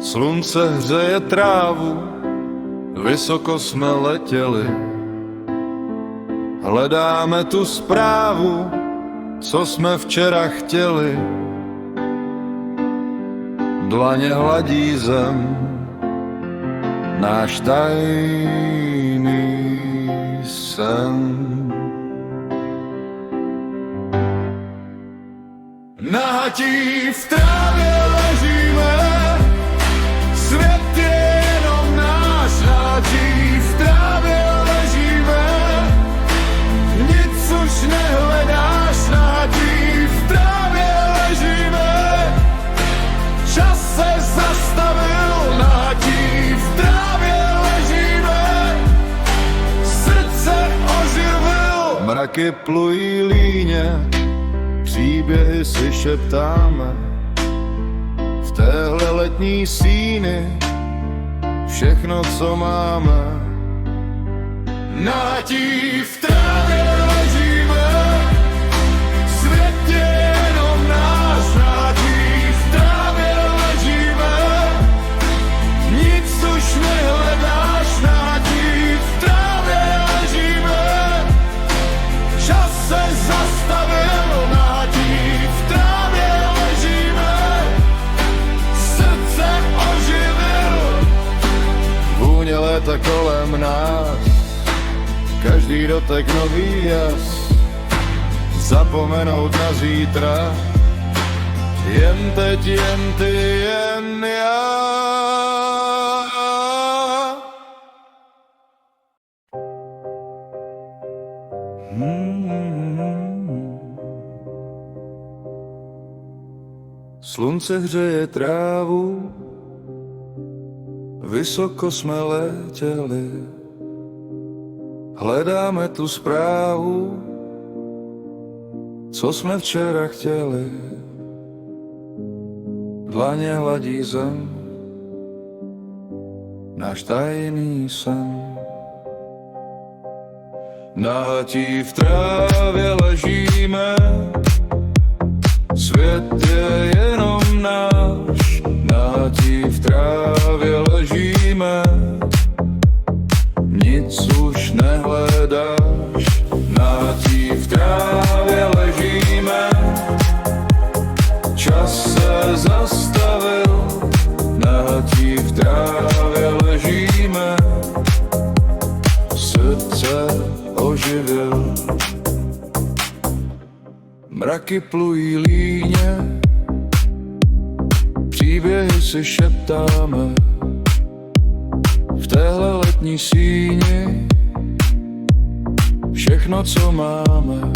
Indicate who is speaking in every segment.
Speaker 1: Slunce hřeje trávu, vysoko jsme letěli. Hledáme tu zprávu, co jsme včera chtěli. Dlaně hladí zem, náš tajný sen. Nahatí v trávě ležíme, svět je jenom náš. Nahatí v trávě ležíme, nic už nehledáš. Nahatí v trávě ležíme, čas se zastavil. Nahatí v trávě ležíme, srdce oživil. Mraky plují líně, příběhy si šeptáme. V téhle letní síni všechno, co máme. Nahatí v trávě ležíme, svět je jenom náš. Nahatí v trávě ležíme, nic už nehledáš. Nahatí v trávě ležíme, čas se zastavil. Léta kolem nás, každý dotek nový jas. Zapomenout na zítra, jen teď, jen ty, jen já. Slunce hřeje trávu, vysoko jsme letěli. Hledáme tu zprávu, co jsme včera chtěli. Dlaně hladí zem, náš tajný sen. Nahatí v trávě ležíme, svět je jenom náš. Nahatí v trávě ležíme, nic už nehledáš. Nahatí v trávě ležíme, čas se zastavil. Nahatí v trávě ležíme, srdce oživil. Mraky plují líně, příběhy si šeptáme. V téhle letní síni všechno, co máme.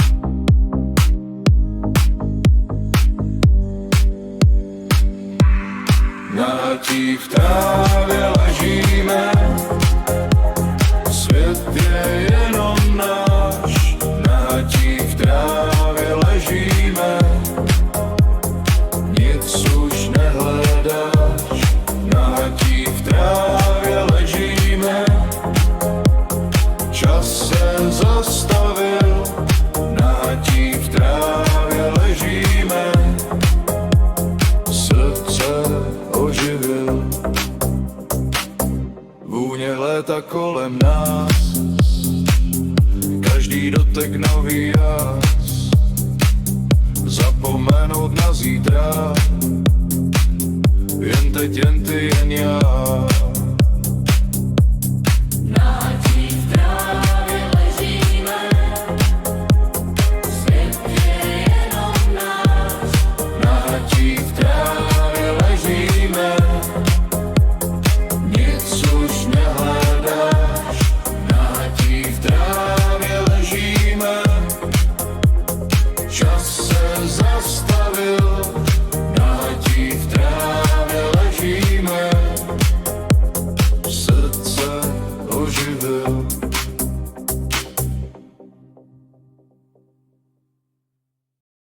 Speaker 1: Nahatí v trávě ležíme, svět je jenom náš. Nahatí v trávě ležíme, nic už nehledáš. Nahatí v trávě ležíme, čas se zastavil. Nahatí v trávě ležíme, srdce oživil. Vůně léta kolem nás, každý dotek nový jas. Zapomenout na zítra, jen teď, jen ty, jen já.